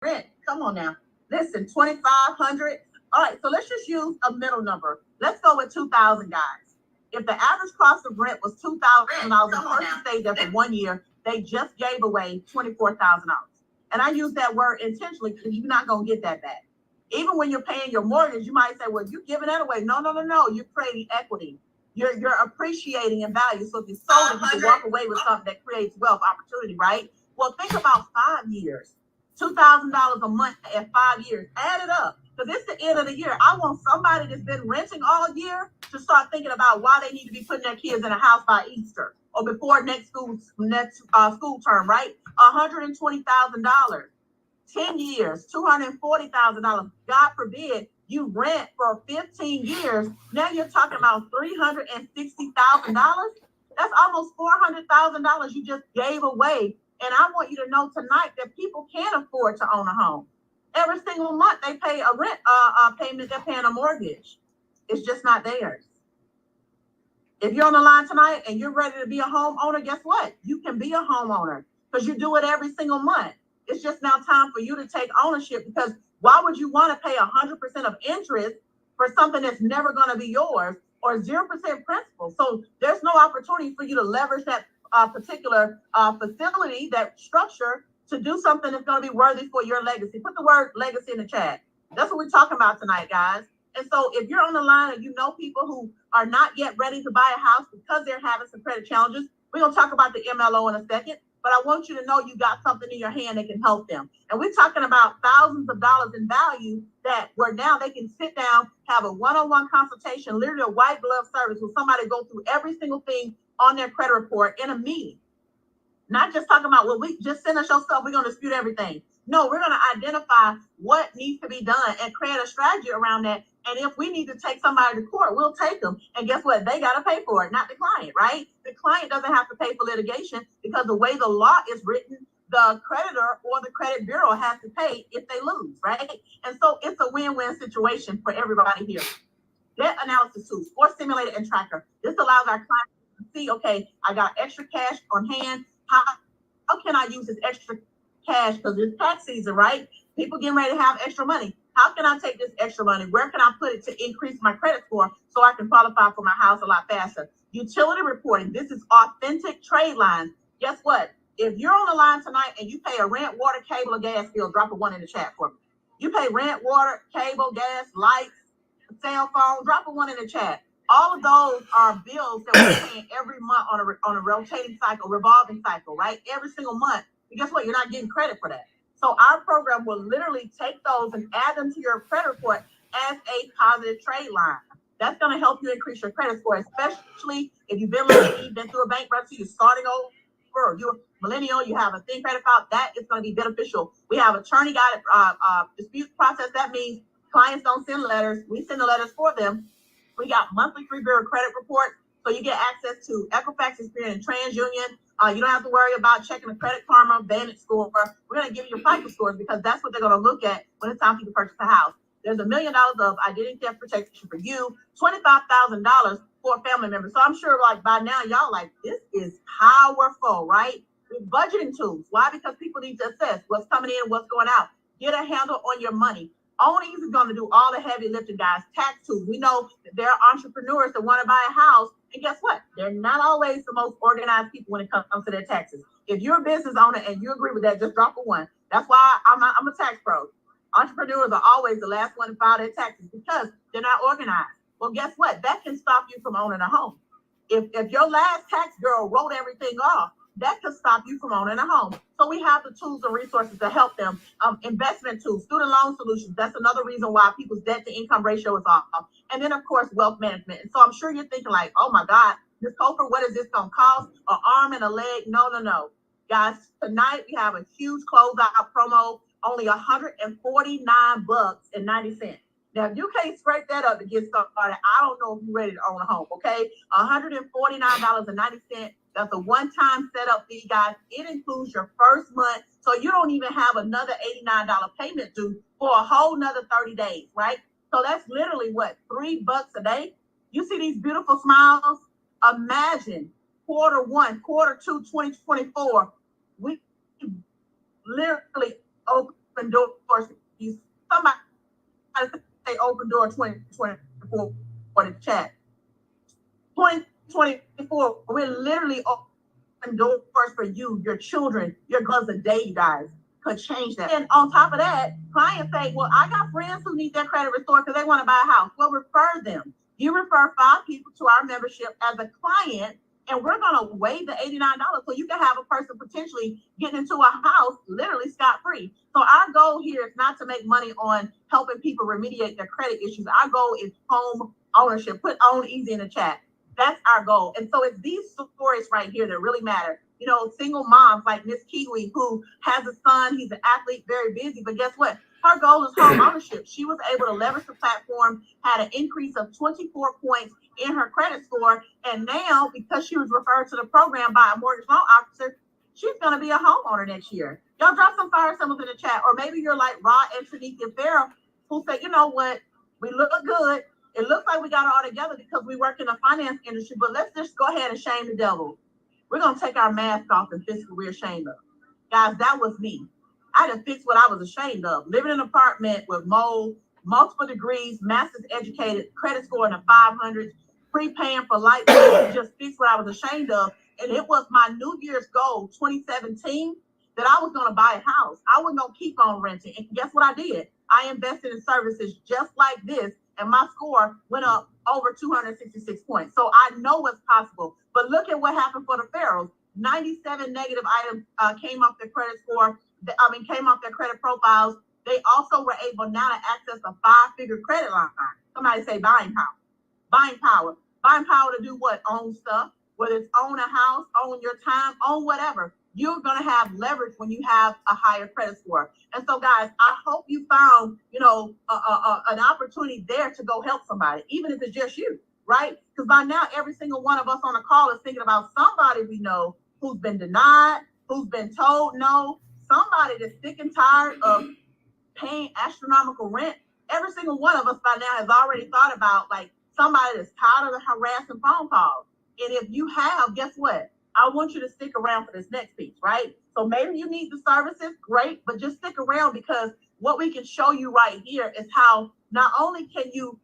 rent. Come on now. Listen, 2,500. All right, so let's just use a middle number. Let's go with 2,000, guys. If the average cost of rent was $2,000, the person stayed there for 1 year, they just gave away $24,000. And I use that word intentionally because you're not going to get that back. Even when you're paying your mortgage, you might say, well, you're giving that away. No. You're creating equity. You're appreciating in value. So if you sold it, you can walk away with something that creates wealth opportunity, right? Well, think about 5 years. $2,000 a month at 5 years. Add it up. Because it's the end of the year. I want somebody that's been renting all year to start thinking about why they need to be putting their kids in a house by Easter or before next school term, right? $120,000. 10 years, $240,000. God forbid you rent for 15 years. Now you're talking about $360,000. That's almost $400,000 you just gave away. And I want you to know tonight that people can't afford to own a home. Every single month they pay a rent payment, they're paying a mortgage. It's just not theirs. If you're on the line tonight and you're ready to be a homeowner, guess what? You can be a homeowner because you do it every single month. It's just now time for you to take ownership, because why would you want to pay 100% of interest for something that's never going to be yours, or 0% principal? So there's no opportunity for you to leverage that particular facility, that structure, to do something that's going to be worthy for your legacy. Put the word legacy in the chat. That's what we're talking about tonight, guys. And so if you're on the line and you know people who are not yet ready to buy a house because they're having some credit challenges, we're going to talk about the MLO in a second. But I want you to know you got something in your hand that can help them. And we're talking about thousands of dollars in value that where now they can sit down, have a one-on-one consultation, literally a white glove service with somebody go through every single thing on their credit report in a meeting. Not just talking about, well, we just send us your stuff, we're going to dispute everything. No, we're going to identify what needs to be done and create a strategy around that. And if we need to take somebody to court, we'll take them. And guess what? They got to pay for it, not the client, right? The client doesn't have to pay for litigation because the way the law is written, the creditor or the credit bureau has to pay if they lose, right? And so it's a win-win situation for everybody here. Debt analysis tools, score simulator and tracker. This allows our clients to see, okay, I got extra cash on hand. How can I use this extra cash? Because it's tax season, right? People getting ready to have extra money. How can I take this extra money? Where can I put it to increase my credit score so I can qualify for my house a lot faster? Utility reporting. This is authentic trade lines. Guess what? If you're on the line tonight and you pay a rent, water, cable, or gas bill, drop a 1 in the chat for me. You pay rent, water, cable, gas, lights, cell phone, drop a 1 in the chat. All of those are bills that we're paying every month on a rotating cycle, revolving cycle, right? Every single month. And guess what? You're not getting credit for that. So our program will literally take those and add them to your credit report as a positive trade line. That's going to help you increase your credit score, especially if you've been late, you've been through a bankruptcy, you're starting over, or you're a millennial, you have a thin credit file. That is going to be beneficial. We have attorney-guided dispute process. That means clients don't send letters. We send the letters for them. We got monthly free bureau credit report, so you get access to Equifax, Experian, and TransUnion. You don't have to worry about checking the Credit Karma, Vantage score. We're going to give you your FICO scores because that's what they're going to look at when it's time for you to purchase a house. There's $1 million of identity theft protection for you, $25,000 for a family member. So I'm sure, like, by now, y'all like, this is powerful, right? With budgeting tools. Why? Because people need to assess what's coming in and what's going out. Get a handle on your money. Owning is going to do all the heavy lifting, guys. Tax tools. We know that there are entrepreneurs that want to buy a house, and guess what? They're not always the most organized people when it comes to their taxes. If you're a business owner and you agree with that, just drop a 1. That's why I'm a tax pro. Entrepreneurs are always the last one to file their taxes because they're not organized. Well, guess what? That can stop you from owning a home. If your last tax girl wrote everything off, that could stop you from owning a home. So we have the tools and resources to help them. Investment tools, student loan solutions. That's another reason why people's debt to income ratio is off. And then, of course, wealth management. And so I'm sure you're thinking like, oh, my God, Ms. Cofer, what is this going to cost? An arm and a leg? No. Guys, tonight we have a huge closeout promo, only $149.90. Now, if you can't scrape that up to get started, I don't know if you're ready to own a home, okay? $149.90. That's a one-time setup fee, guys. It includes your first month, so you don't even have another $89 payment due for a whole nother 30 days, right? So that's literally what, $3 a day? You see these beautiful smiles? Imagine Q1, Q2, 2024. We literally open doors. Somebody say open door 2024 for the chat. 2024, we're literally open doors for you, your children, your girls a day, you guys could change that. And on top of that, clients say, well, I got friends who need their credit restored because they want to buy a house. Well, refer them. You refer 5 people to our membership as a client, and we're going to waive the $89 so you can have a person potentially getting into a house literally scot-free. So our goal here is not to make money on helping people remediate their credit issues. Our goal is home ownership. Put Own Easy in the chat. That's our goal. And so it's these stories right here that really matter. You know, single moms like Miss Kiwi, who has a son, he's an athlete, very busy, but guess what? Her goal is home ownership. She was able to leverage the platform, had an increase of 24 points in her credit score. And now, because she was referred to the program by a mortgage loan officer, she's going to be a homeowner next year. Y'all drop some fire symbols in the chat. Or maybe you're like Rod and Tanika Farrell, who say, you know what? We look good. It looks like we got it all together because we work in the finance industry, but let's just go ahead and shame the devil. We're going to take our mask off and fix what we're ashamed of. Guys, that was me. I done fixed what I was ashamed of. Living in an apartment with mold, multiple degrees, master's educated, credit score in the 500s, prepaying for light bills, just fixed what I was ashamed of. And it was my New Year's goal, 2017, that I was going to buy a house. I wasn't going to keep on renting. And guess what I did? I invested in services just like this, and my score went up over 266 points. So I know what's possible. But look at what happened for the Farrells. 97 negative items came off their credit score. Came off their credit profiles. They also were able now to access a 5-figure credit line. Somebody say buying power. Buying power. Buying power to do what? Own stuff. Whether it's own a house, own your time, own whatever. You're going to have leverage when you have a higher credit score. And so, guys, I hope you found, an opportunity there to go help somebody, even if it's just you, right? Because by now, every single one of us on the call is thinking about somebody we know who's been denied, who's been told no, somebody that's sick and tired of paying astronomical rent. Every single one of us by now has already thought about like somebody that's tired of the harassing phone calls. And if you have, guess what? I want you to stick around for this next piece, right? So maybe you need the services, great, but just stick around because what we can show you right here is how not only can you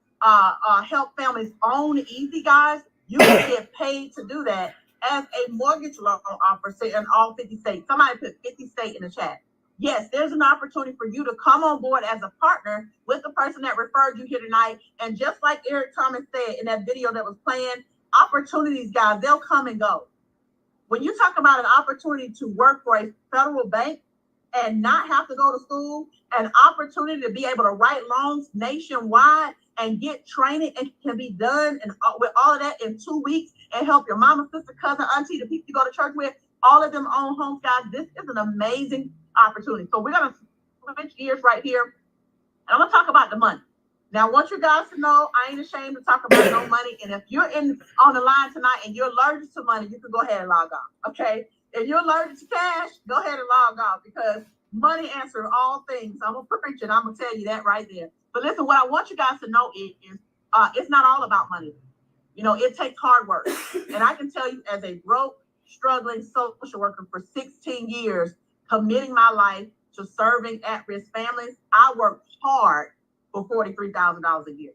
help families own easy, guys, you can get paid to do that as a mortgage loan officer in all 50 states. Somebody put 50 states in the chat. Yes, there's an opportunity for you to come on board as a partner with the person that referred you here tonight. And just like Eric Thomas said in that video that was playing, opportunities, guys, they'll come and go. When you talk about an opportunity to work for a federal bank and not have to go to school, an opportunity to be able to write loans nationwide and get training and can be done and with all of that in 2 weeks and help your mama, sister, cousin, auntie, the people you go to church with, all of them own homes, guys. This is an amazing opportunity. So we're going to switch gears right here. And I'm going to talk about the money. Now, I want you guys to know I ain't ashamed to talk about no money. And if you're on the line tonight and you're allergic to money, you can go ahead and log off, okay? If you're allergic to cash, go ahead and log off because money answers all things. I'm a preacher and I'm going to tell you that right there. But listen, what I want you guys to know is it's not all about money. You know, it takes hard work. And I can tell you as a broke, struggling social worker for 16 years, committing my life to serving at-risk families, I worked hard for $43,000 a year.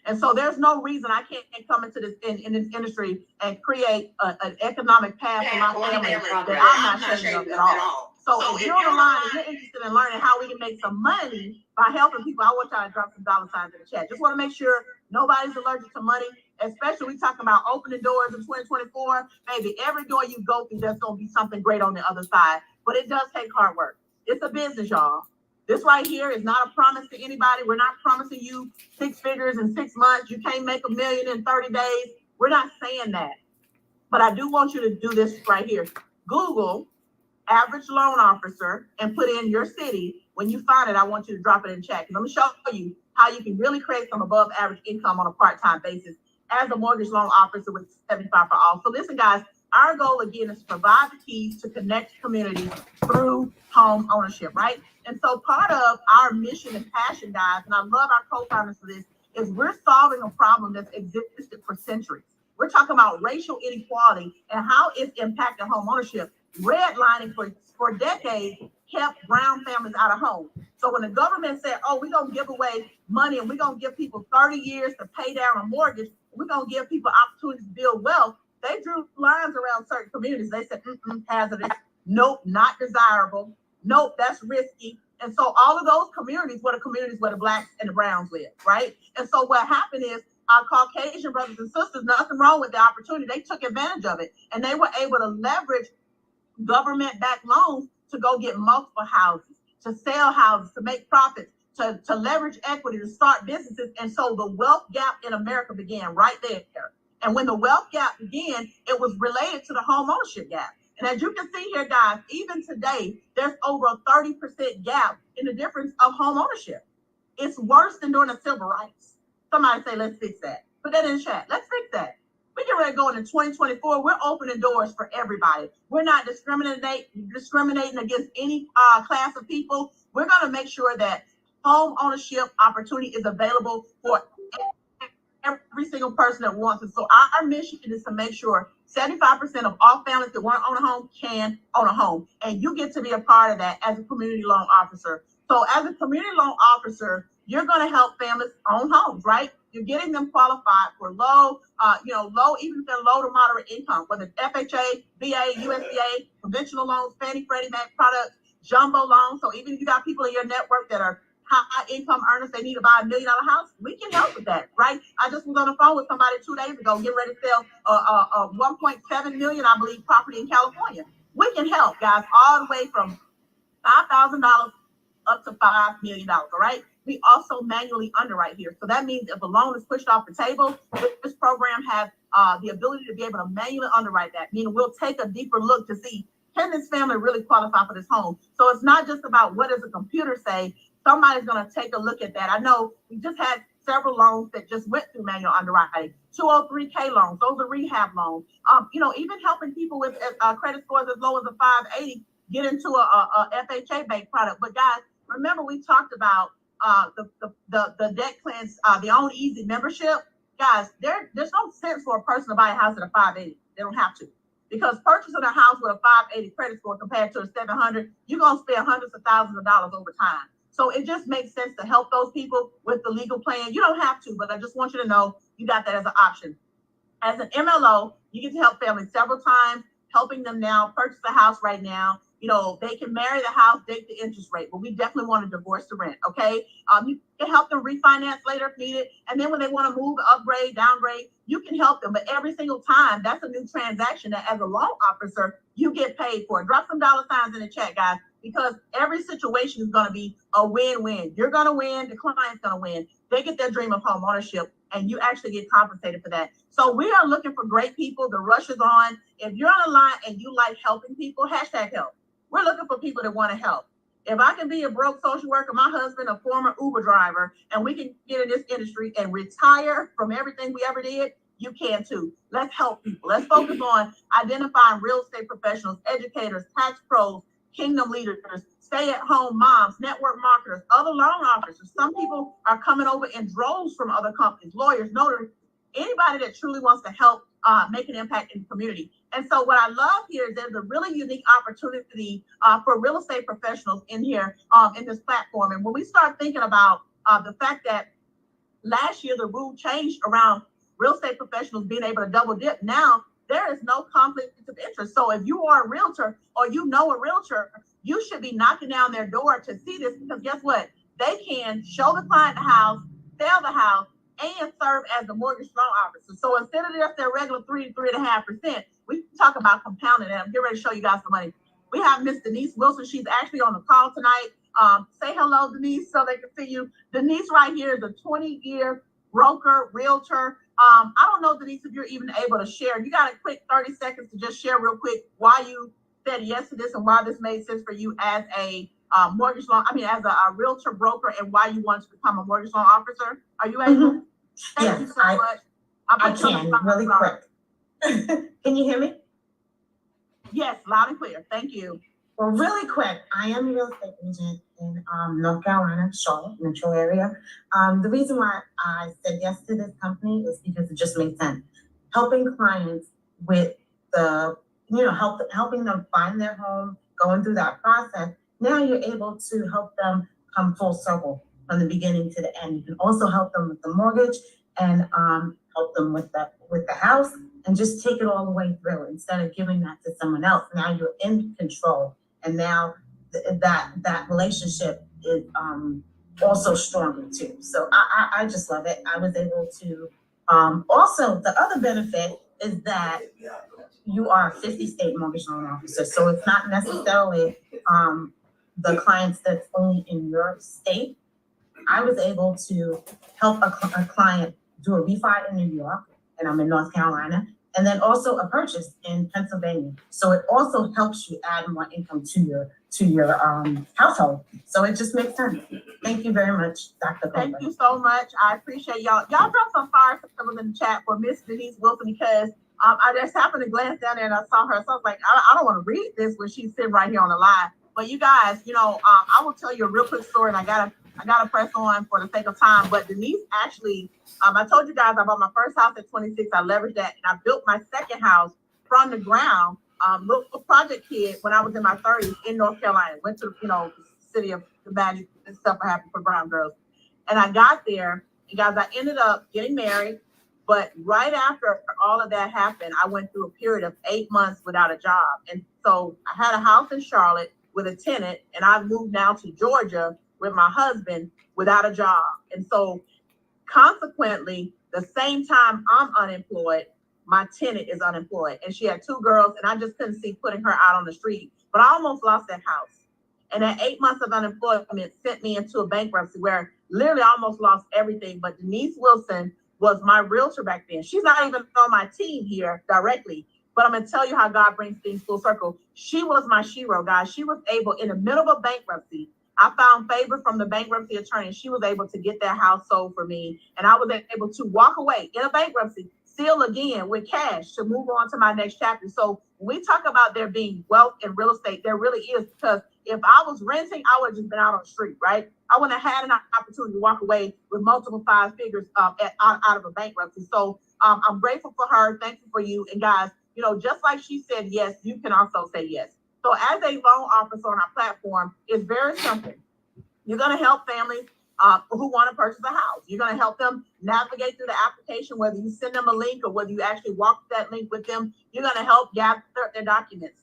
And so there's no reason I can't come into this in this industry and create an economic path for my family that I'm not ashamed of at all. So if you're on the line and you're interested in learning how we can make some money by helping people, I want y'all to drop some dollar signs in the chat. Just want to make sure nobody's allergic to money, especially we talking about opening doors in 2024. Maybe every door you go through, there's going to be something great on the other side. But it does take hard work. It's a business, y'all. This right here is not a promise to anybody. We're not promising you 6 figures in 6 months. You can't make $1 million in 30 days. We're not saying that. But I do want you to do this right here. Google average loan officer and put in your city. When you find it, I want you to drop it in chat. I'm going to show you how you can really create some above average income on a part-time basis as a mortgage loan officer with 75 for all. So listen, guys, our goal again is to provide the keys to connect communities through home ownership, right? And so part of our mission and passion, guys, and I love our co-founders for this, is we're solving a problem that's existed for centuries. We're talking about racial inequality and how it's impacting home ownership. Redlining for decades kept brown families out of home. So when the government said, oh, we're going to give away money and we're going to give people 30 years to pay down a mortgage, we're going to give people opportunities to build wealth, they drew lines around certain communities. They said, hazardous. Nope, not desirable. Nope, that's risky. And so all of those communities were the communities where the blacks and the browns live, right? And so what happened is our Caucasian brothers and sisters, nothing wrong with the opportunity. They took advantage of it, and they were able to leverage government-backed loans to go get multiple houses, to sell houses, to make profits, to leverage equity, to start businesses. And so the wealth gap in America began right there. And when the wealth gap began, it was related to the home ownership gap. And as you can see here, guys, even today, there's over a 30% gap in the difference of home ownership. It's worse than during the civil rights. Somebody say, let's fix that. Put that in the chat. Let's fix that. We get ready to go into 2024. We're opening doors for everybody. We're not discriminating against any class of people. We're going to make sure that home ownership opportunity is available for every single person that wants it. So our mission is to make sure 75% of all families that want to own a home can own a home. And you get to be a part of that as a community loan officer. So as a community loan officer, you're going to help families own homes, right? You're getting them qualified for low, even if they're low to moderate income, whether it's FHA, VA, USDA, conventional loans, Fannie, Freddie Mac products, jumbo loans. So even if you got people in your network that are high income earners, they need to buy $1 million house, we can help with that, right? I just was on the phone with somebody 2 days ago, getting ready to sell a 1.7 million, I believe, property in California. We can help, guys, all the way from $5,000 up to $5 million, all right? We also manually underwrite here. So that means if a loan is pushed off the table, this program has the ability to be able to manually underwrite that, meaning we'll take a deeper look to see, can this family really qualify for this home? So it's not just about what does the computer say. Somebody's going to take a look at that. I know we just had several loans that just went through manual underwriting, 203K loans, those are rehab loans. Even helping people with credit scores as low as a 580 get into a FHA bank product. But guys, remember we talked about the debt cleanse, the Own Easy membership. Guys, there's no sense for a person to buy a house at a 580. They don't have to. Because purchasing a house with a 580 credit score compared to a 700, you're going to spend hundreds of thousands of dollars over time. So it just makes sense to help those people with the legal plan. You don't have to, but I just want you to know you got that as an option. As an MLO, you get to help families several times, helping them now purchase a house right now. They can marry the house, date the interest rate, but we definitely want to divorce the rent, okay? You can help them refinance later if needed. And then when they want to move, upgrade, downgrade, you can help them. But every single time, that's a new transaction that as a loan officer, you get paid for. Drop some dollar signs in the chat, guys, because every situation is going to be a win-win. You're going to win. The client's going to win. They get their dream of home ownership, and you actually get compensated for that. So we are looking for great people. The rush is on. If you're on the line and you like helping people, #help. We're looking for people that want to help. If I can be a broke social worker, my husband, a former Uber driver, and we can get in this industry and retire from everything we ever did, you can too. Let's help people. Let's focus on identifying real estate professionals, educators, tax pros, kingdom leaders, stay-at-home moms, network marketers, other loan officers. Some people are coming over in droves from other companies, lawyers, notaries, anybody that truly wants to help make an impact in the community. And so what I love here is there's a really unique opportunity for real estate professionals in here in this platform. And when we start thinking about the fact that last year the rule changed around real estate professionals being able to double dip, now there is no conflict of interest. So if you are a realtor or you know a realtor, you should be knocking down their door to see this, because guess what? They can show the client the house, sell the house, and serve as a mortgage loan officer. So instead of just their regular 3 to 3.5%, we talk about compounding. And I'm getting ready to show you guys some money. We have Miss Denise Wilson. She's actually on the call tonight. Say hello, Denise, so they can see you. Denise right here is a 20-year broker, realtor. I don't know, Denise, if you're even able to share. You got a quick 30 seconds to just share real quick why you said yes to this and why this made sense for you as a as a realtor broker, and why you want to become a mortgage loan officer. Are you able? Mm-hmm. Thank you so much. I can, really quick. Can you hear me? Yes, loud and clear. Thank you. Well, really quick, I am a real estate agent in North Carolina, Charlotte, metro area. The reason why I said yes to this company is because it just made sense. Helping clients with helping them find their home, going through that process. Now you're able to help them come full circle from the beginning to the end. You can also help them with the mortgage and help them with the house, and just take it all the way through instead of giving that to someone else. Now you're in control, and now that relationship is also stronger too. So I just love it. I was able to also, the other benefit is that you are a 50 state mortgage loan officer. So it's not necessarily the clients that's only in your state. I was able to help a client do a refi in New York, and I'm in North Carolina, and then also a purchase in Pennsylvania. So it also helps you add more income to your household. So it just makes sense. Thank you very much, Dr. Thank Coleman. you so much. I appreciate y'all. Y'all drop some fire symbols in the chat for Miss Denise Wilson, because I just happened to glance down there and I saw her. So I was like, I don't want to read this when she's sitting right here on the line. But you guys, I will tell you a real quick story, and I gotta press on for the sake of time. But Denise actually, I told you guys I bought my first house at 26. I leveraged that, and I built my second house from the ground. Little project kid when I was in my 30s in North Carolina. Went to the city of the magic and stuff happened for brown girls. And I got there, and guys, I ended up getting married. But right after all of that happened, I went through a period of 8 months without a job. And so I had a house in Charlotte with a tenant, and I moved now to Georgia with my husband without a job. And so consequently, the same time I'm unemployed, my tenant is unemployed. And she had 2 girls, and I just couldn't see putting her out on the street. But I almost lost that house. And that 8 months of unemployment sent me into a bankruptcy where literally I almost lost everything. But Denise Wilson was my realtor back then. She's not even on my team here directly, but I'm gonna tell you how God brings things full circle. She was my shero, guys. She was able, in the middle of a bankruptcy, I found favor from the bankruptcy attorney. She was able to get that house sold for me, and I was able to walk away in a bankruptcy, still again with cash to move on to my next chapter. So when we talk about there being wealth in real estate, there really is, because if I was renting, I would have just been out on the street, right? I wouldn't have had an opportunity to walk away with multiple 5 figures out of a bankruptcy. So I'm grateful for her. Thank you for you. And guys, just like she said yes, you can also say yes. So as a loan officer on our platform, it's very simple. You're going to help families who want to purchase a house. You're going to help them navigate through the application, whether you send them a link or whether you actually walk that link with them. You're going to help gather their documents,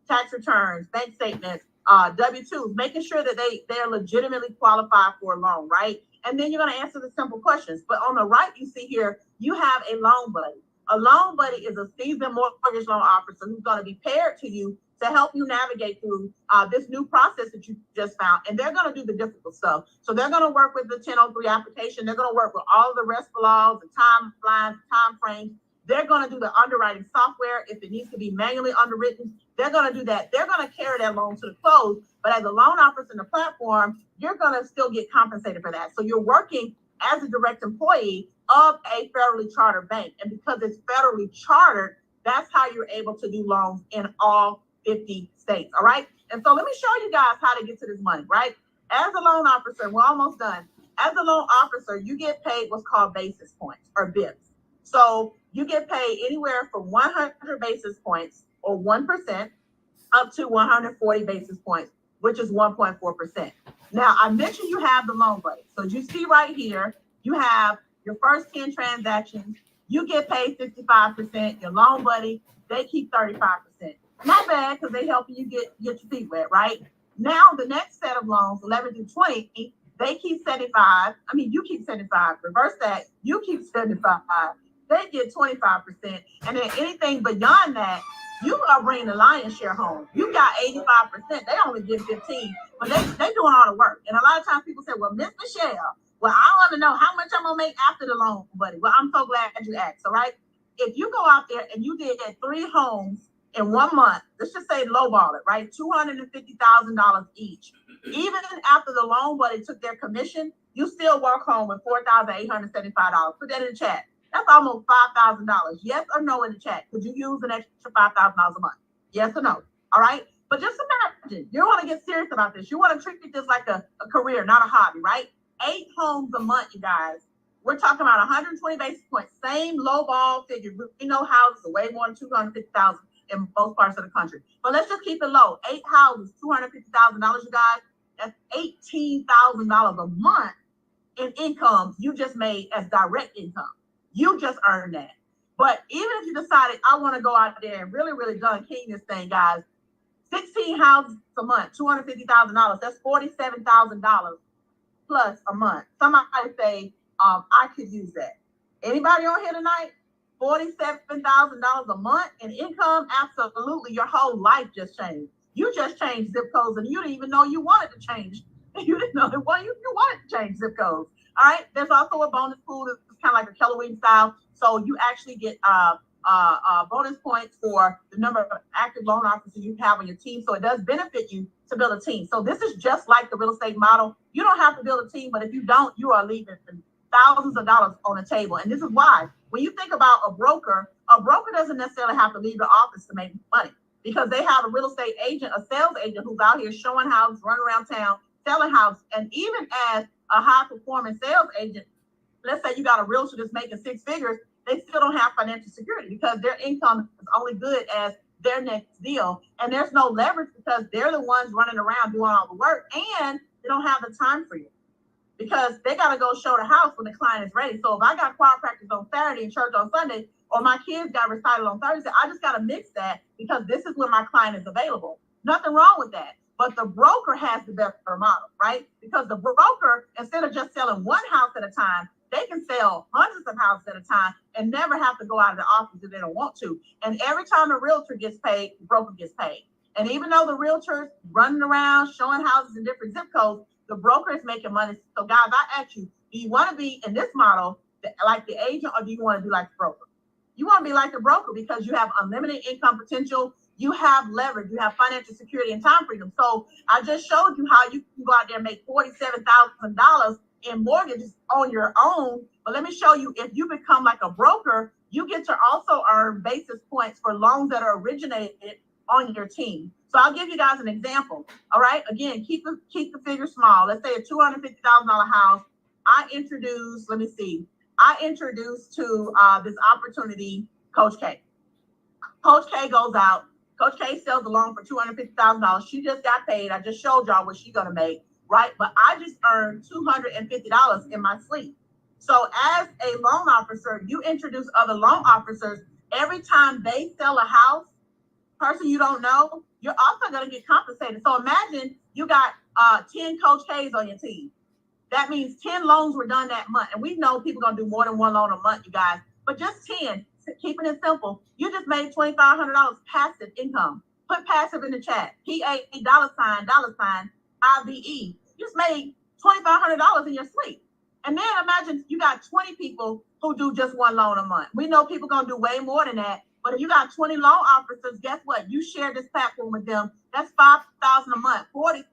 tax returns, bank statements, W-2s, making sure that they are legitimately qualified for a loan, right? And then you're going to answer the simple questions. But on the right, you see here, you have a loan buddy. A loan buddy is a seasoned mortgage loan officer who's going to be paired to you to help you navigate through this new process that you just found. And they're going to do the difficult stuff. So they're going to work with the 1003 application. They're going to work with all of the RESPA laws, the timelines, time frames. They're going to do the underwriting software. If it needs to be manually underwritten, they're going to do that. They're going to carry that loan to the close. But as a loan officer in the platform, you're going to still get compensated for that. So you're working as a direct employee of a federally chartered bank. And because it's federally chartered, that's how you're able to do loans in all 50 states. All right. And so let me show you guys how to get to this money, right? As a loan officer, we're almost done. As a loan officer, you get paid what's called basis points or BIPs. So you get paid anywhere from 100 basis points or 1% up to 140 basis points, which is 1.4%. Now, I mentioned you have the loan buddy. So as you see right here, you have your first 10 transactions. You get paid 65%. Your loan buddy, they keep 35%. Not bad, because they helping you get your feet wet, right? Now, the next set of loans, 11 through 20, they keep 75. I mean, you keep 75. Reverse that. You keep 75. They get 25%. And then anything beyond that, you are bringing the lion's share home. You got 85%. They only get 15, but they doing all the work. And a lot of times people say, well, Miss Michelle, well, I want to know how much I'm going to make after the loan, buddy. Well, I'm so glad you asked, all right? If you go out there and you did 3 homes in 1 month, let's just say lowball it, right? $250,000 each. Even after the loan buddy took their commission, you still walk home with $4,875. Put that in the chat. That's almost $5,000. Yes or no in the chat? Could you use an extra $5,000 a month? Yes or no? All right. But just imagine, you want to get serious about this. You want to treat this like a career, not a hobby, right? 8 homes a month, you guys. We're talking about 120 basis points. Same low ball figure. We know houses are way more than 250,000 in most parts of the country. But let's just keep it low. 8 houses, $250,000, you guys. That's $18,000 a month in income you just made as direct income. You just earned that. But even if you decided, I want to go out there and really, really gun king this thing, guys, 16 houses a month, $250,000, that's $47,000 plus a month. Somebody say, I could use that. Anybody on here tonight? $47,000 a month in income? Absolutely. Your whole life just changed. You just changed zip codes and you didn't even know you wanted to change. You didn't know that you wanted to change zip codes. All right. There's also a bonus pool that's kind of like a Keller Williams style. So you actually get bonus points for the number of active loan officers you have on your team. So it does benefit you to build a team. So this is just like the real estate model. You don't have to build a team, but if you don't, you are leaving thousands of dollars on the table. And this is why, when you think about a broker doesn't necessarily have to leave the office to make money, because they have a real estate agent, a sales agent who's out here showing houses, running around town, selling houses. And even as a high performing sales agent, let's say you got a realtor that's making six figures, they still don't have financial security because their income is only good as their next deal. And there's no leverage because they're the ones running around doing all the work, and they don't have the time for you because they got to go show the house when the client is ready. So if I got choir practice on Saturday and church on Sunday, or my kids got recital on Thursday, I just got to mix that because this is when my client is available. Nothing wrong with that. But the broker has the better model, right? Because the broker, instead of just selling one house at a time, they can sell hundreds of houses at a time and never have to go out of the office if they don't want to. And every time a realtor gets paid, the broker gets paid. And even though the realtor's running around showing houses in different zip codes, the broker is making money. So guys, I ask you, do you want to be in this model like the agent, or do you want to be like the broker? You want to be like the broker because you have unlimited income potential, you have leverage, you have financial security and time freedom. So I just showed you how you can go out there and make $47,000 in mortgages on your own. But let me show you, if you become like a broker, you get to also earn basis points for loans that are originated on your team. So I'll give you guys an example. All right. Again, keep the figure small. Let's say a $250,000 house. I introduced to this opportunity Coach K. Coach K goes out. Coach K sells a loan for $250,000. She just got paid. I just showed y'all what she's gonna make, right? But I just earned $250 in my sleep. So as a loan officer, you introduce other loan officers. Every time they sell a house, person you don't know, you're also gonna get compensated. So imagine you got 10 Coach K's on your team. That means 10 loans were done that month. And we know people gonna do more than one loan a month, you guys, but just 10. Keeping it simple, you just made $2,500 passive income. Put passive in the chat. PA $ IVE. You just made $2,500 in your sleep. And then imagine you got 20 people who do just one loan a month. We know people gonna do way more than that. But if you got 20 loan officers, guess what? You share this platform with them. That's $5,000 a month. 40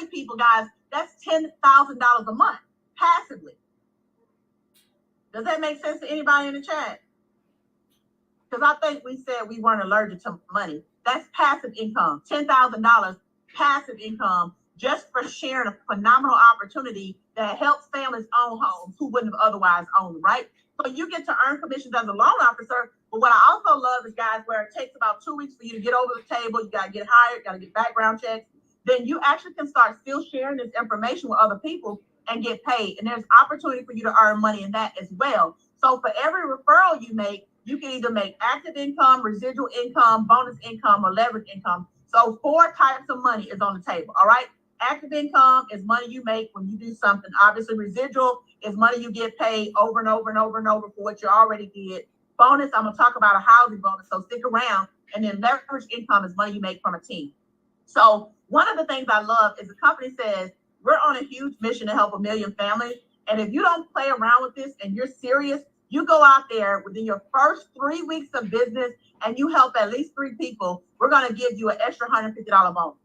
people, guys. That's $10,000 a month passively. Does that make sense to anybody in the chat? Because I think we said we weren't allergic to money. That's passive income, $10,000 passive income just for sharing a phenomenal opportunity that helps families own homes who wouldn't have otherwise owned, right? So you get to earn commissions as a loan officer. But what I also love is, guys, where it takes about 2 weeks for you to get over the table, you got to get hired, got to get background checks. Then you actually can start still sharing this information with other people and get paid. And there's opportunity for you to earn money in that as well. So for every referral you make, you can either make active income, residual income, bonus income, or leverage income. So 4 types of money is on the table, all right? Active income is money you make when you do something. Obviously, residual is money you get paid over and over and over and over for what you already did. Bonus, I'm going to talk about a housing bonus, so stick around. And then leverage income is money you make from a team. So one of the things I love is the company says, we're on a huge mission to help 1 million families. And if you don't play around with this and you're serious, you go out there within your first 3 weeks of business and you help at least 3 people, we're going to give you an extra $150 bonus.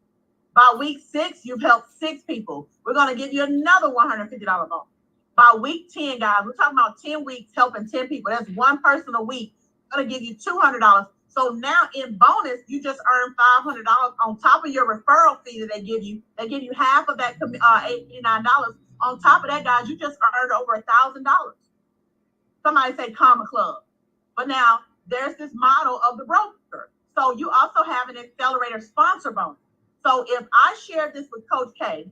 By week 6, you've helped 6 people. We're going to give you another $150 bonus. By week 10, guys, we're talking about 10 weeks helping 10 people. That's 1 person a week. We're going to give you $200. So now in bonus, you just earn $500 on top of your referral fee that they give you. They give you half of that $89. On top of that, guys, you just earned over $1,000. Somebody say comma club. But now there's this model of the broker. So you also have an accelerator sponsor bonus. So if I share this with Coach K,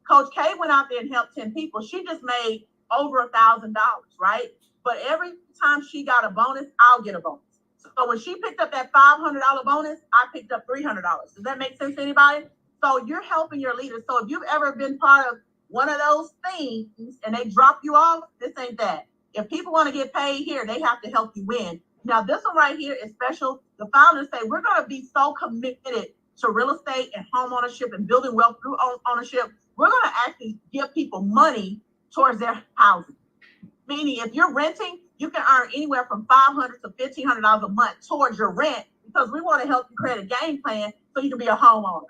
Coach K went out there and helped 10 people. She just made over $1,000, right? But every time she got a bonus, I'll get a bonus. So when she picked up that $500 bonus, I picked up $300. Does that make sense to anybody? So you're helping your leaders. So if you've ever been part of one of those things and they drop you off, this ain't that. If people want to get paid here, they have to help you win. Now, this one right here is special. The founders say, we're going to be so committed to real estate and home ownership and building wealth through ownership. We're going to actually give people money towards their housing. Meaning, if you're renting, you can earn anywhere from $500 to $1,500 a month towards your rent, because we want to help you create a game plan so you can be a homeowner.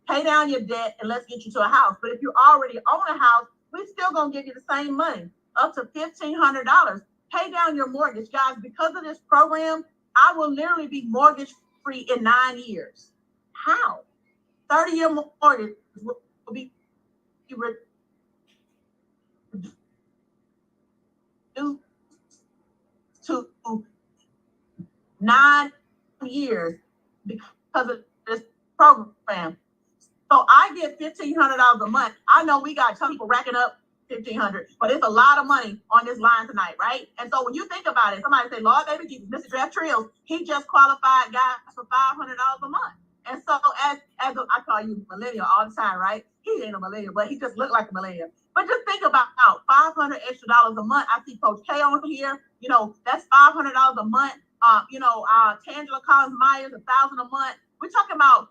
Pay down your debt and let's get you to a house. But if you already own a house, we're still going to give you the same money, up to $1,500. Pay down your mortgage. Guys, because of this program, I will literally be mortgage free in 9 years. How? 30-year mortgage will be reduced to 9 years because of this program. So I get $1,500 a month. I know we got some people racking up $1,500, but it's a lot of money on this line tonight, right? And so when you think about it, somebody say, Lord, baby Jesus, Mr. Jeff Trills, he just qualified guys for $500 a month. And so I call you millennial all the time, right? He ain't a millennial, but he just looked like a millennial. But just think about $500 extra a month. I see Coach K on here. You know, that's $500 a month. Tangela Collins Myers, $1,000 a month. We're talking about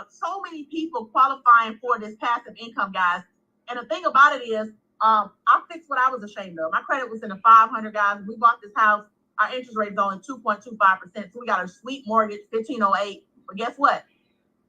so many people qualifying for this passive income, guys. And the thing about it is, I fixed what I was ashamed of. My credit was in the 500, guys. We bought this house. Our interest rate is only 2.25%. So we got a sweet mortgage, 1508. But guess what?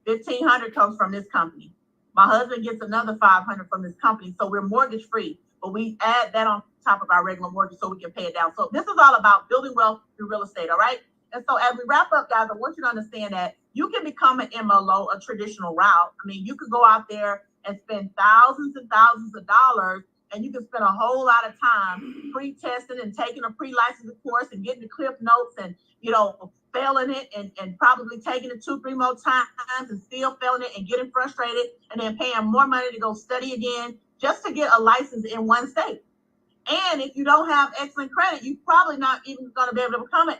1,500 comes from this company. My husband gets another 500 from this company. So we're mortgage free. But we add that on top of our regular mortgage so we can pay it down. So this is all about building wealth through real estate, all right? And so as we wrap up, guys, I want you to understand that you can become an MLO, a traditional route. I mean, you could go out there and spend thousands and thousands of dollars, and you can spend a whole lot of time pre-testing and taking a pre-licensing course and getting the cliff notes and, you know, failing it and probably taking it 2-3 more times and still failing it and getting frustrated and then paying more money to go study again just to get a license in one state. And if you don't have excellent credit, you're probably not even going to be able to become an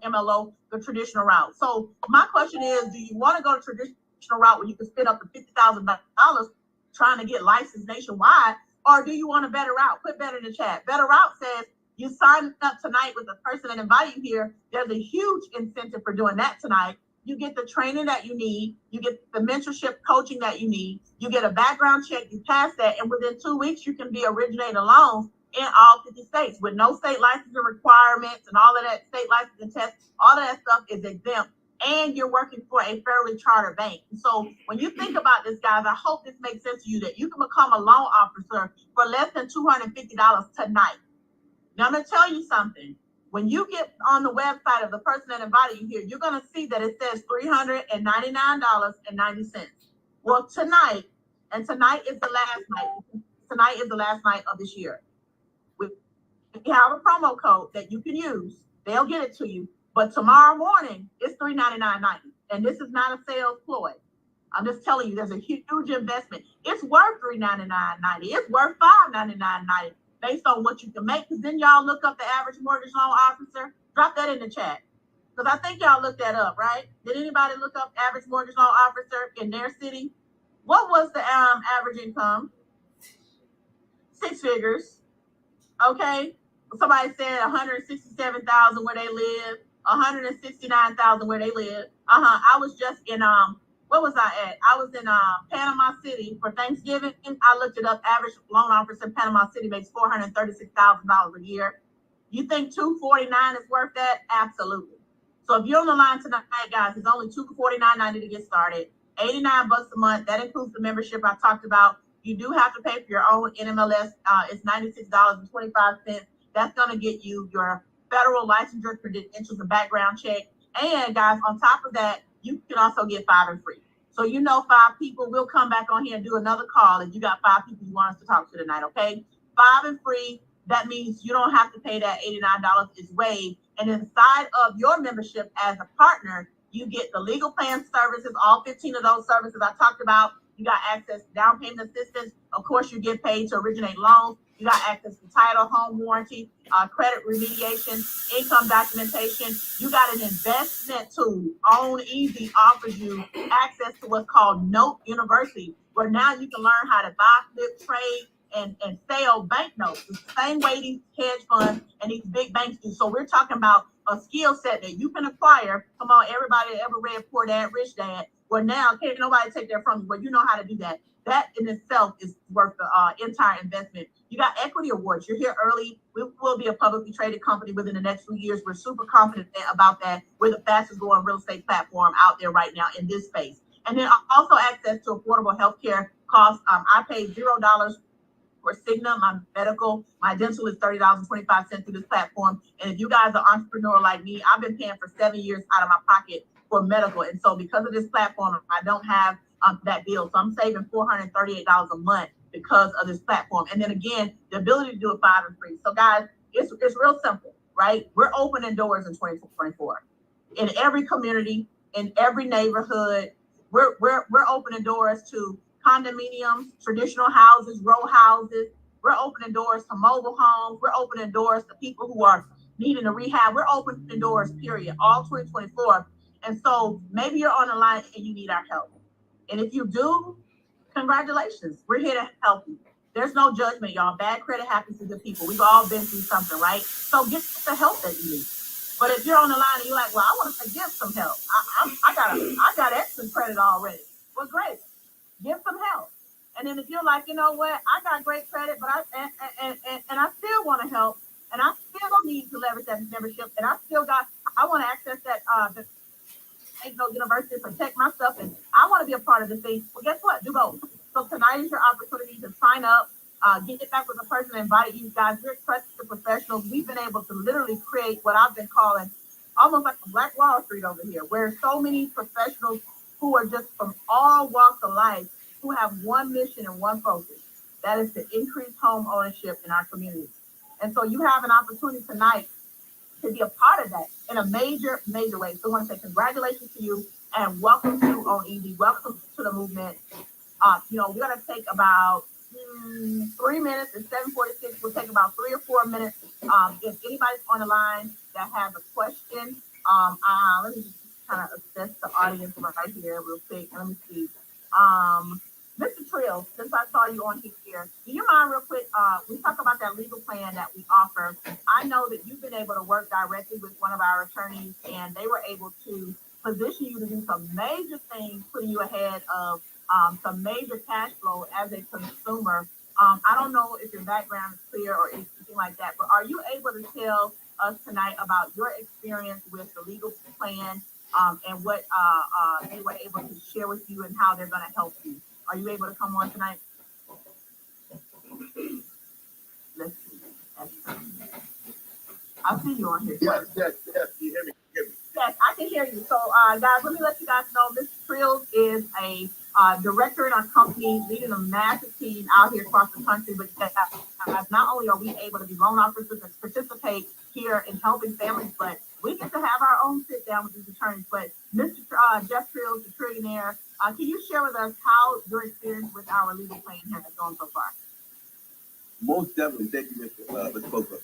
MLO, the traditional route. So my question is, do you want to go to traditional route where you can spend up to $50,000 trying to get licensed nationwide, or do you want a better route? Put better in the chat. Better route says you sign up tonight with the person that invited you here. There's a huge incentive for doing that tonight. You get the training that you need. You get the mentorship coaching that you need. You get a background check. You pass that. And within 2 weeks, you can be originating loans in all 50 states with no state licensing requirements and all of that state licensing tests. All of that stuff is exempt. And you're working for a federally chartered bank. So when you think about this, guys, I hope this makes sense to you that you can become a loan officer for less than $250 tonight. Now, I'm going to tell you something. When you get on the website of the person that invited you here, you're going to see that it says $399.90. Well, tonight is the last night. Tonight is the last night of this year. We have a promo code that you can use. They'll get it to you. But tomorrow morning, it's $399.90. And this is not a sales ploy. I'm just telling you, there's a huge investment. It's worth $399.90. It's worth $599.90 based on what you can make. Because then y'all look up the average mortgage loan officer. Drop that in the chat. Because I think y'all looked that up, right? Did anybody look up average mortgage loan officer in their city? What was the average income? 6 figures. Okay. Somebody said 167,000 where they live. 169,000 where they live. I was just in where was I at? I was in Panama City for Thanksgiving. I looked it up. Average loan officer in Panama City makes $436,000 a year. You think $249 is worth that? Absolutely. So if you're on the line tonight, guys, it's only $249.90 to get started. $89 a month. That includes the membership I talked about. You do have to pay for your own NMLS. It's $96.25. That's going to get you your federal licensure, credentials, and background check. And guys, on top of that, you can also get 5 and free. So 5 people. We'll come back on here and do another call if you got 5 people you want us to talk to tonight, okay? 5 and free. That means you don't have to pay that $89. It's waived. And inside of your membership as a partner, you get the legal plan services, all 15 of those services I talked about. You got access to down payment assistance. Of course, you get paid to originate loans. You got access to title, home warranty, credit remediation, income documentation. You got an investment tool. Own Easy offers you access to what's called Note University, where now you can learn how to buy, flip, trade, and sell banknotes. The same way these hedge funds and these big banks do. So we're talking about a skill set that you can acquire. Come on, everybody that ever read Poor Dad, Rich Dad. Well, now can't nobody take that from you. Well, you know how to do that. That in itself is worth the entire investment. You got equity awards. You're here early. We will be a publicly traded company within the next few years. We're super confident about that. We're the fastest growing real estate platform out there right now in this space. And then also access to affordable healthcare costs. I paid $0 for Cigna, my medical, my dental is $30.25 through this platform. And if you guys are entrepreneur like me, I've been paying for 7 years out of my pocket for medical. And so because of this platform, I don't have that deal. So I'm saving $438 a month because of this platform. And then again, the ability to do it 5 and 3. So guys, it's real simple, right? We're opening doors in 2024 in every community, in every neighborhood. We're opening doors to condominiums, traditional houses, row houses. We're opening doors to mobile homes. We're opening doors to people who are needing a rehab. We're opening doors, period, all 2024. And so maybe you're on the line and you need our help. And if you do, congratulations. We're here to help you. There's no judgment, y'all. Bad credit happens to good people. We've all been through something, right? So get the help that you need. But if you're on the line and you're like, well, I want to give some help. I got excellent credit already. Well, great. Give some help. And then if you're like, you know what, I got great credit, but I still want to help, and I still need to leverage that membership, and I want to access that university, protect my stuff, and I want to be a part of this thing. Well, guess what? Do both. So tonight is your opportunity to sign up, get back with the person that invited you guys. We're trusted professionals. We've been able to literally create what I've been calling almost like a Black Wall Street over here, where so many professionals who are just from all walks of life, who have one mission and one focus. That is to increase home ownership in our communities. And so you have an opportunity tonight to be a part of that in a major, major way. So I want to say congratulations to you and welcome to Own Easy. Welcome to the movement. We're going to take about 3 minutes. It's 7:46. We'll take about 3 or 4 minutes. If anybody's on the line that has a question, let me just kind of assess the audience right here real quick. Let me see. Mr. Trill, since I saw you on here, do you mind real quick? We talk about that legal plan that we offer. I know that you've been able to work directly with one of our attorneys, and they were able to position you to do some major things, putting you ahead of some major cash flow as a consumer. I don't know if your background is clear or anything like that, but are you able to tell us tonight about your experience with the legal plan and what they were able to share with you and how they're going to help you? Are you able to come on tonight? Let's see. I see you on here. Yes. You hear me? Yes, I can hear you. So, guys, let me let you guys know Mr. Trills is a director in our company, leading a massive team out here across the country. But not only are we able to be loan officers and participate here in helping families, but we get to have our own sit down with these attorneys. But Mr. Jeff Trills, the trillionaire, can you share with us how your experience with our legal plan has gone so far? Most definitely. Thank you, Mr. Boca.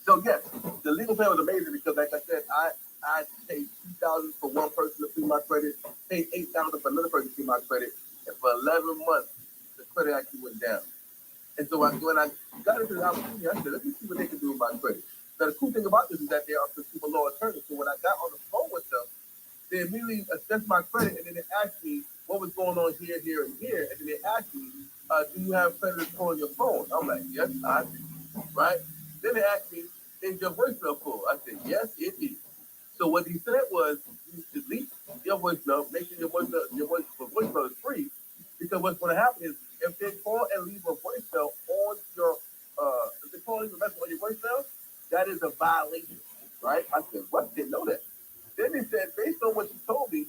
So yes, the legal plan was amazing because, like I said, I paid $2,000 for one person to see my credit, paid $8,000 for another person to see my credit, and for 11 months, the credit actually went down. And so when I got into the opportunity, I said, let me see what they can do with my credit. Now, the cool thing about this is that they are consumer law attorneys. So when I got on the phone with them, they immediately assessed my credit, and then they asked me what was going on here, here, and here. And then they asked me, do you have creditors on your phone? I'm like, yes, I do. Right? Then they asked me, is your voicemail full? I said, yes, it is. So what he said was, you delete your voicemail, make sure your voicemail is free, because what's going to happen is if they call and leave a voicemail on your, if they call and leave a message on your voicemail, that is a violation, right? I said, what? Didn't know that. Then they said, based on what you told me,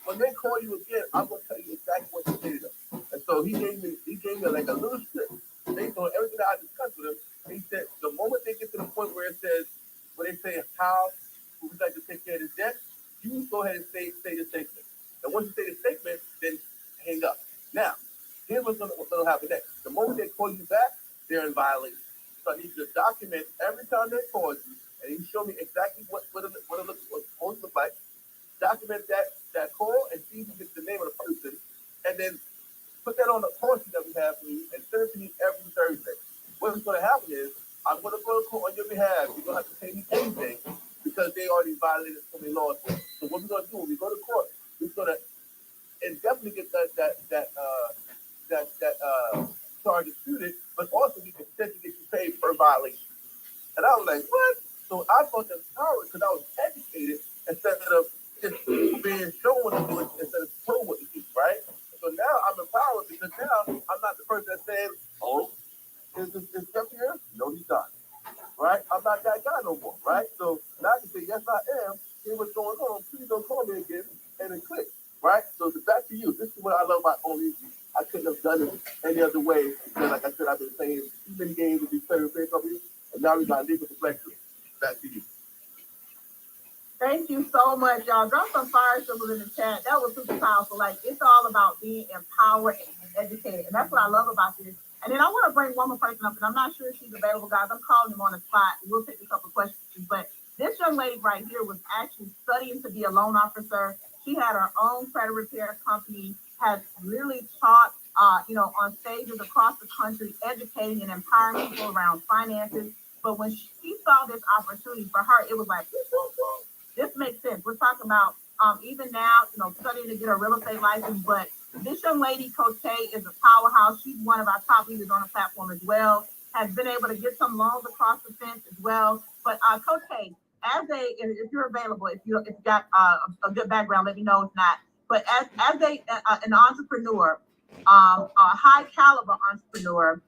when they call you again, I'm going to tell you exactly what you say to them. And so he gave me like a little script based on everything that I discussed with him. He said, the moment they get to the point where it says, where they say, how would we like to take care of this debt, you go ahead and say the statement. And once you say the statement, then hang up. Now, here's what's gonna happen next. The moment they call you back, they're in violation. So I need you to document every time they call you, and you show me exactly what it looks supposed to look like. Document that call and see if you get the name of the person, and then put that on the call sheet that we have for you and send it to me every Thursday. What's going to happen is I'm going to go to court on your behalf. You don't have to pay me anything because they already violated so many laws. So what we're going to do when we go to court, we're going to definitely get that charge disputed, but also we can potentially get you paid per violation. And I was like, what? So I thought that was power because I was educated instead of just being shown what to do instead of told what to do, right? So now I'm empowered because now I'm not the person that says, oh, is Jeff here? No, he's not. Right? I'm not that guy no more, right? So now I can say, yes, I am. Here's what's going on. Please don't call me again. And then click, right? So back to you. This is what I love about OnlyFans. I couldn't have done it any other way because, like I said, I've been playing too many games with these pay companies, and now we got legal complexity. Back to you. Thank you so much, y'all. Drop some fire symbols in the chat. That was super powerful. Like, it's all about being empowered and educated. And that's what I love about this. And then I want to bring one more person up, and I'm not sure if she's available, guys. I'm calling them on the spot. We'll take a couple questions. But this young lady right here was actually studying to be a loan officer. She had her own credit repair company, has really taught, on stages across the country, educating and empowering people around finances. But when she saw this opportunity for her, it was like, this makes sense. We're talking about even now, studying to get a real estate license. But this young lady, Coach K, is a powerhouse. She's one of our top leaders on the platform as well. Has been able to get some loans across the fence as well. But Coach K, if you're available, if you got a good background, let me know if not. But as an entrepreneur, a high caliber entrepreneur,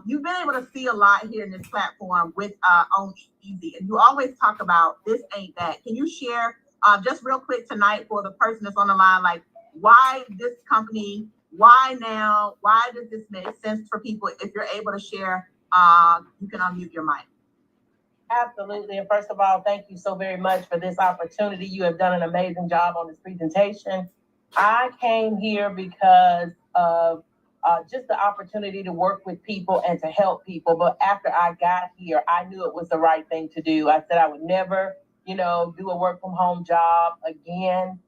you've been able to see a lot here in this platform with OnlyEasy, and you always talk about this ain't that. Can you share just real quick tonight for the person that's on the line, like why this company, why now, why does this make sense for people? If you're able to share, you can unmute your mic. Absolutely. And first of all, thank you so very much for this opportunity. You have done an amazing job on this presentation. I came here because of just the opportunity to work with people and to help people. But after I got here, I knew it was the right thing to do. I said I would never, do a work from home job again,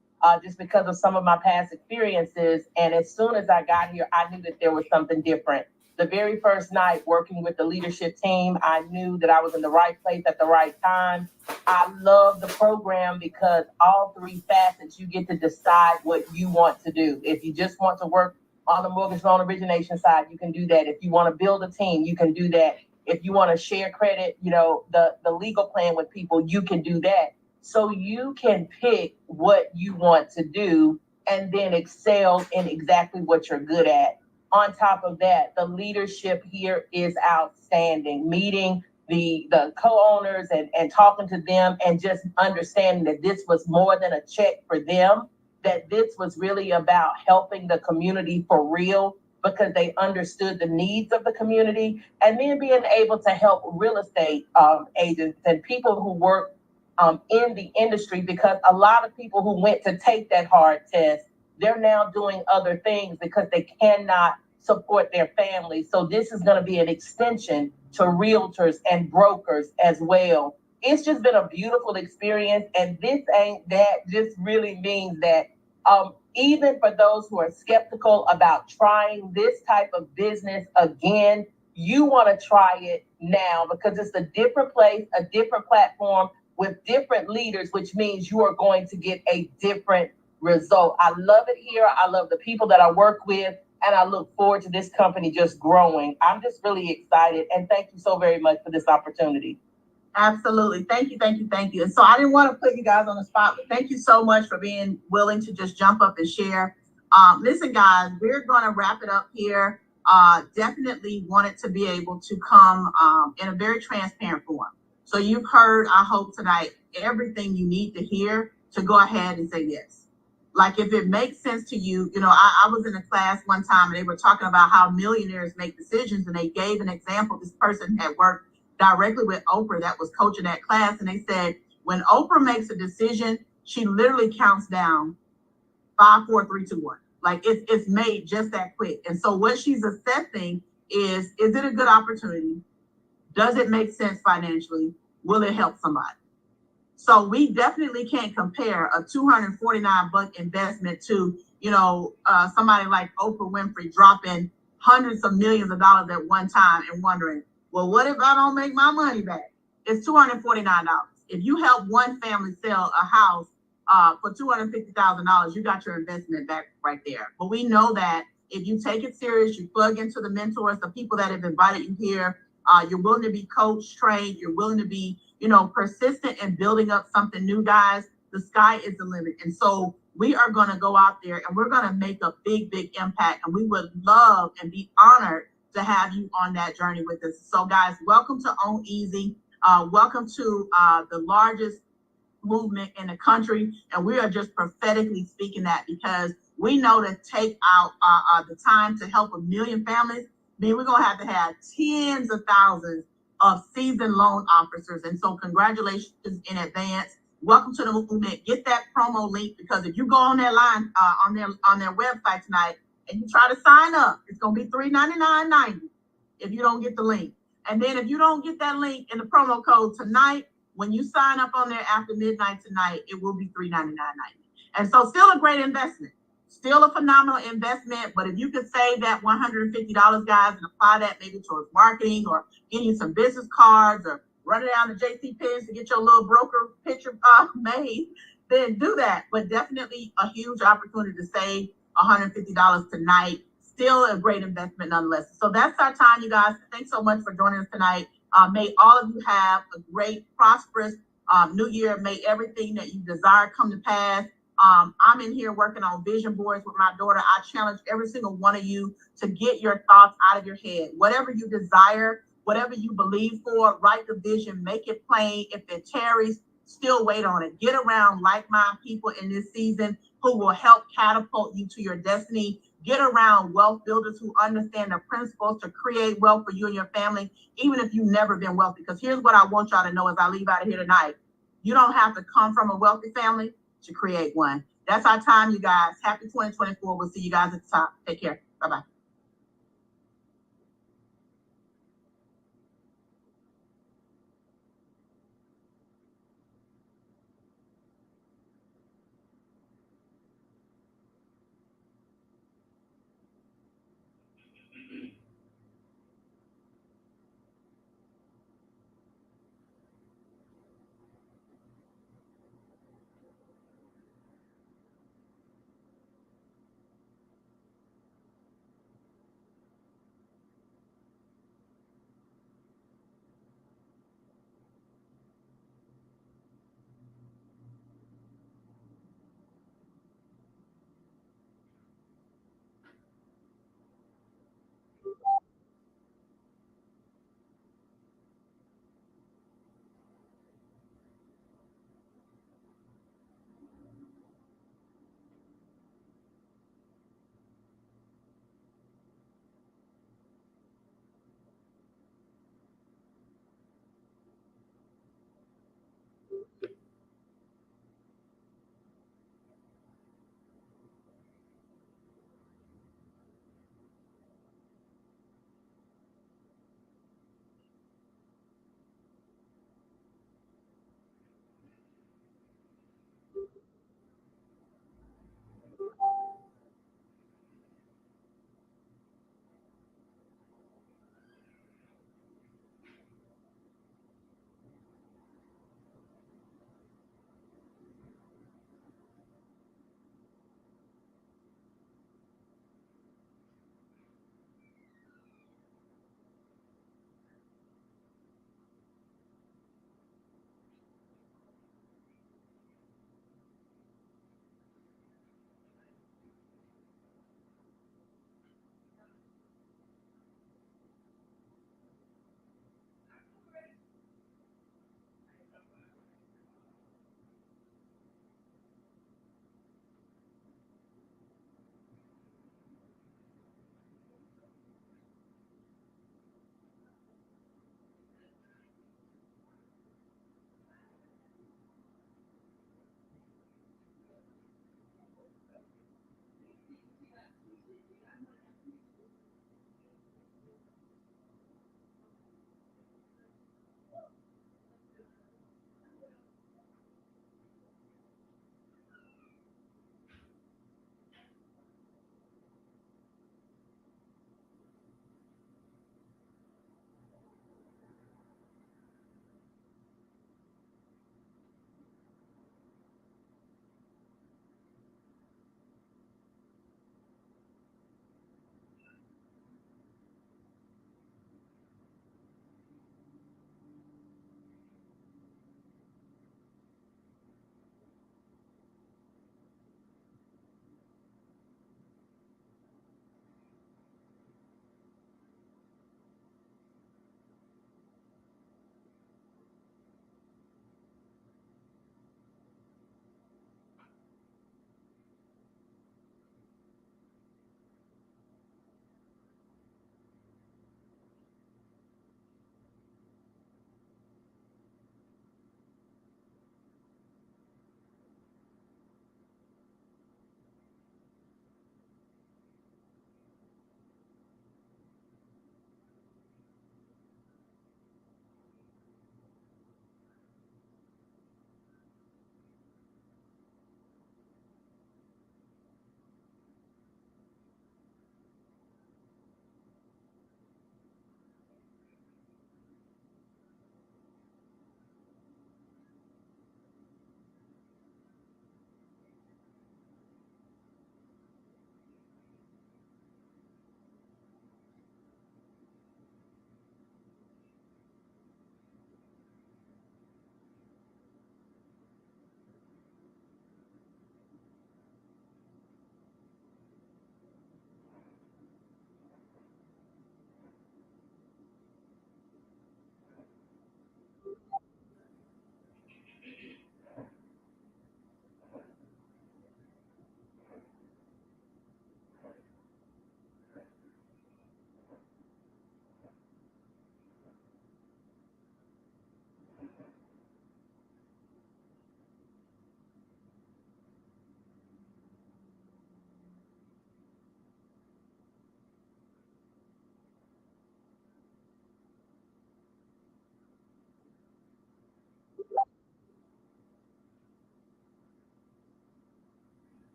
just because of some of my past experiences. And as soon as I got here, I knew that there was something different. The very first night working with the leadership team, I knew that I was in the right place at the right time. I love the program because all three facets, you get to decide what you want to do. If you just want to work on the mortgage loan origination side, you can do that. If you want to build a team, you can do that. If you want to share credit, the legal plan with people, you can do that. So you can pick what you want to do and then excel in exactly what you're good at. On top of that, the leadership here is outstanding. Meeting the co-owners and talking to them and just understanding that this was more than a check for them, that this was really about helping the community for real because they understood the needs of the community, and then being able to help real estate agents and people who work in the industry, because a lot of people who went to take that hard test, they're now doing other things because they cannot support their families. So this is going to be an extension to realtors and brokers as well. It's just been a beautiful experience. And this ain't that just really means that even for those who are skeptical about trying this type of business again, you want to try it now because it's a different place, a different platform with different leaders, which means you are going to get a different result. I love it here. I love the people that I work with, and I look forward to this company just growing. I'm just really excited, and thank you so very much for this opportunity. Absolutely. Thank you, thank you, thank you. And so I didn't want to put you guys on the spot, but thank you so much for being willing to just jump up and share. Listen, guys, we're going to wrap it up here. Definitely wanted to be able to come in a very transparent form. So you've heard, I hope tonight, everything you need to hear to go ahead and say yes. Like if it makes sense to you, I was in a class one time and they were talking about how millionaires make decisions, and they gave an example. This person had worked directly with Oprah that was coaching that class, and they said when Oprah makes a decision, she literally counts down 5, 4, 3, 2, 1. Like it's made just that quick. And so what she's assessing is it a good opportunity? Does it make sense financially? Will it help somebody? So we definitely can't compare a $249 investment to, somebody like Oprah Winfrey dropping hundreds of millions of dollars at one time and wondering, well, what if I don't make my money back? It's $249. If you help one family sell a house for $250,000, you got your investment back right there. But we know that if you take it serious, you plug into the mentors, the people that have invited you here, you're willing to be coached, trained, you're willing to be, persistent in building up something new, guys, the sky is the limit. And so we are going to go out there and we're going to make a big, big impact. And we would love and be honored to have you on that journey with us. So guys, welcome to Own Easy. Welcome to the largest movement in the country. And we are just prophetically speaking that because we know to take out the time to help 1 million families, we're going to have tens of thousands of seasoned loan officers. And so congratulations in advance. Welcome to the movement. Get that promo link because if you go on that line on their website tonight and you try to sign up, it's going to be $399.90 if you don't get the link. And then if you don't get that link and the promo code tonight, when you sign up on there after midnight tonight, it will be $399.90. And so still a great investment. Still a phenomenal investment, but if you could save that $150, guys, and apply that maybe towards marketing or getting some business cards or running down to JC Penn's to get your little broker picture made, then do that. But definitely a huge opportunity to save $150 tonight. Still a great investment nonetheless. So that's our time, you guys. Thanks so much for joining us tonight. May all of you have a great, prosperous new year. May everything that you desire come to pass. I'm in here working on vision boards with my daughter. I challenge every single one of you to get your thoughts out of your head. Whatever you desire, whatever you believe for, write the vision, make it plain. If it tarries, still wait on it. Get around like-minded people in this season who will help catapult you to your destiny. Get around wealth builders who understand the principles to create wealth for you and your family, even if you've never been wealthy. Because here's what I want y'all to know as I leave out of here tonight. You don't have to come from a wealthy family to create one. That's our time, you guys. Happy 2024. We'll see you guys at the top. Take care. Bye-bye.